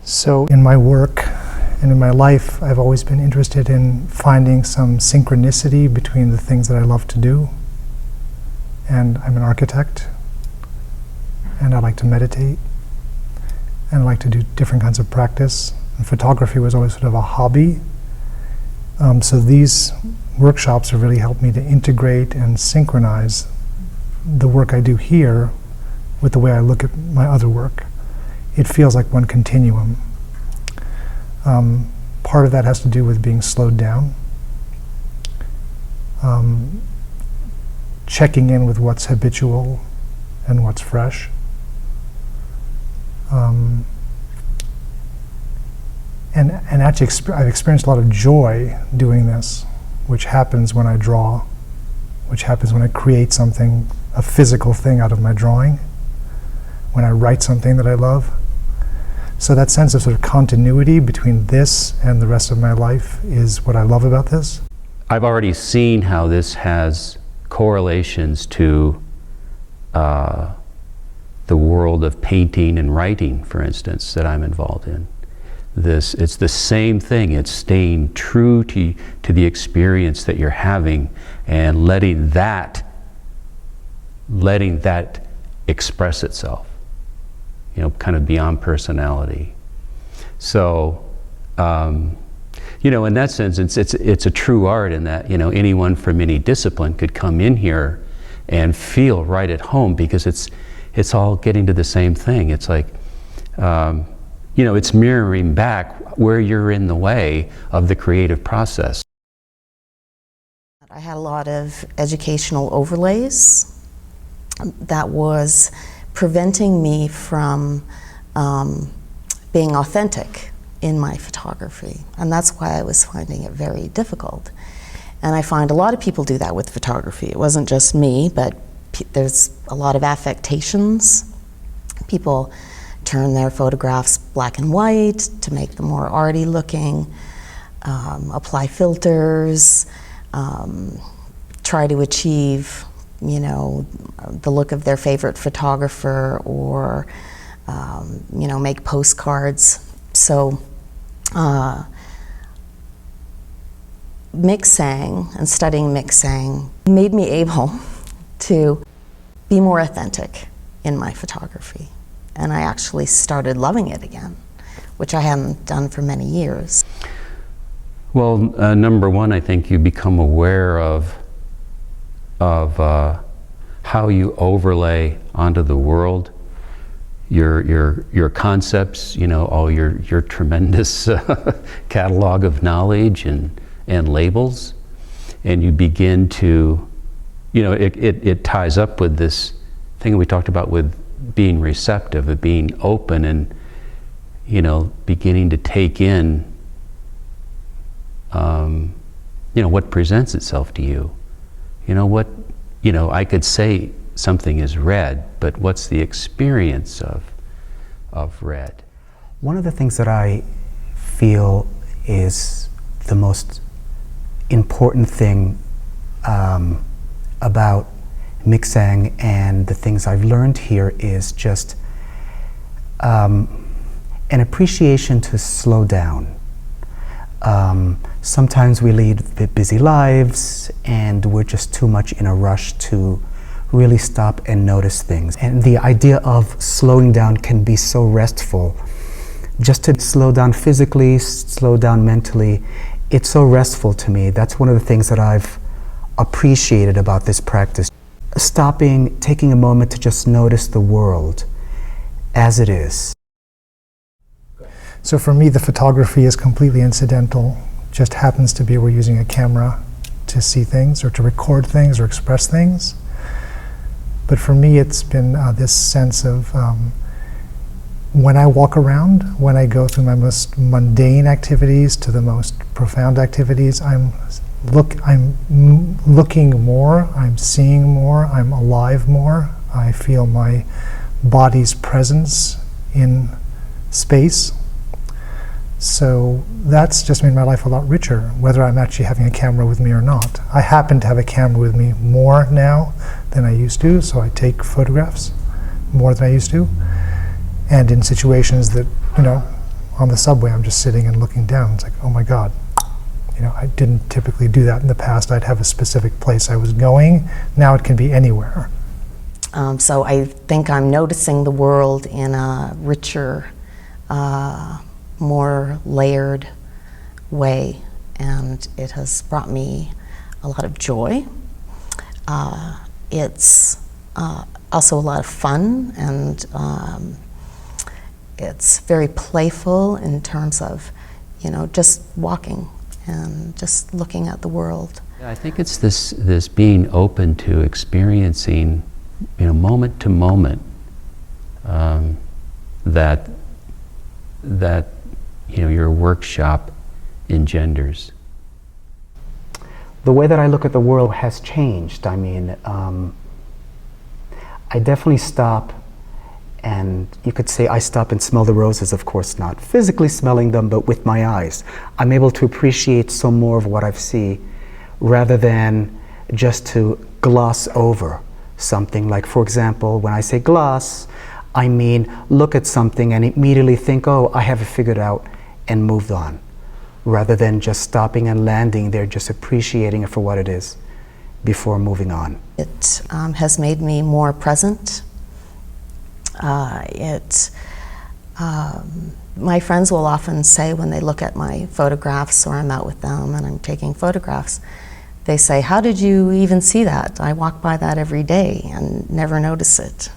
So in my work and in my life, I've always been interested in finding some synchronicity between the things that I love to do. And I'm an architect, and I like to meditate, and I like to do different kinds of practice. And photography was always sort of a hobby. So these workshops have really helped me to integrate and synchronize the work I do here with the way I look at my other work. It feels like one continuum. Part of that has to do with being slowed down, checking in with what's habitual and what's fresh. And actually I've experienced a lot of joy doing this, which happens when I draw, which happens when I create something, a physical thing out of my drawing, when I write something that I love. So that sense of sort of continuity between this and the rest of my life is what I love about this. I've already seen how this has correlations to the world of painting and writing, for instance, that I'm involved in. It's the same thing. It's staying true to the experience that you're having and letting that express itself, kind of beyond personality. So, in that sense, it's a true art in that, anyone from any discipline could come in here and feel right at home because it's all getting to the same thing. It's like, it's mirroring back where you're in the way of the creative process. I had a lot of educational overlays that was preventing me from being authentic in my photography. And that's why I was finding it very difficult. And I find a lot of people do that with photography. It wasn't just me, but there's a lot of affectations. People turn their photographs black and white to make them more arty looking, apply filters, try to achieve, the look of their favorite photographer, or, make postcards. So Miksang and studying Miksang made me able to be more authentic in my photography. And I actually started loving it again, which I hadn't done for many years. Well, number one, I think you become aware of how you overlay onto the world your concepts, all your tremendous catalog of knowledge and labels, and you begin to, it ties up with this thing we talked about with being receptive, of being open, and beginning to take in what presents itself to you. I could say something is red, but what's the experience of red? One of the things that I feel is the most important thing about Miksang and the things I've learned here is just an appreciation to slow down. Sometimes we lead busy lives and we're just too much in a rush to really stop and notice things. And the idea of slowing down can be so restful. Just to slow down physically, slow down mentally, it's so restful to me. That's one of the things that I've appreciated about this practice. Stopping, taking a moment to just notice the world as it is. So for me, the photography is completely incidental. Just happens to be we're using a camera to see things or to record things or express things. But for me, it's been this sense of when I walk around, when I go through my most mundane activities to the most profound activities, I'm looking more, I'm seeing more, I'm alive more. I feel my body's presence in space. So that's just made my life a lot richer, whether I'm actually having a camera with me or not. I happen to have a camera with me more now than I used to, so I take photographs more than I used to. And in situations that, on the subway, I'm just sitting and looking down. It's like, oh my God. You know, I didn't typically do that in the past. I'd have a specific place I was going. Now it can be anywhere. So I think I'm noticing the world in a richer, more layered way, and it has brought me a lot of joy. It's also a lot of fun, and it's very playful in terms of, you know, just walking and just looking at the world. Yeah, I think it's this being open to experiencing, you know, moment to moment, that you know, your workshop engenders. The way that I look at the world has changed. I mean, I definitely stop, and you could say I stop and smell the roses, of course not physically smelling them, but with my eyes. I'm able to appreciate some more of what I see, rather than just to gloss over something. Like, for example, when I say gloss, I mean look at something and immediately think, oh, I have it figured out, and moved on, rather than just stopping and landing there, just appreciating it for what it is before moving on. It has made me more present. My friends will often say when they look at my photographs, or I'm out with them and I'm taking photographs, they say, how did you even see that? I walk by that every day and never notice it.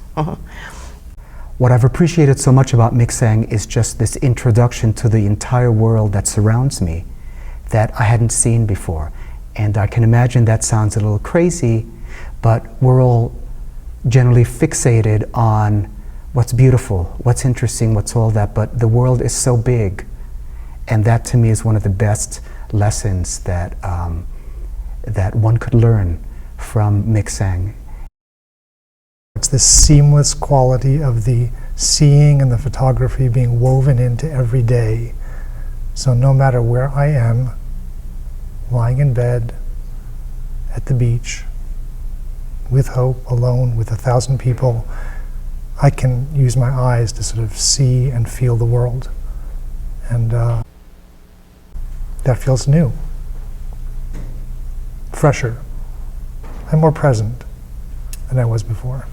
What I've appreciated so much about Miksang is just this introduction to the entire world that surrounds me that I hadn't seen before. And I can imagine that sounds a little crazy, but we're all generally fixated on what's beautiful, what's interesting, what's all that, but the world is so big. And that to me is one of the best lessons that, that one could learn from Miksang. It's this seamless quality of the seeing and the photography being woven into every day. So no matter where I am, lying in bed, at the beach, with Hope, alone, with 1,000 people, I can use my eyes to sort of see and feel the world. And that feels new, fresher, and more present than I was before.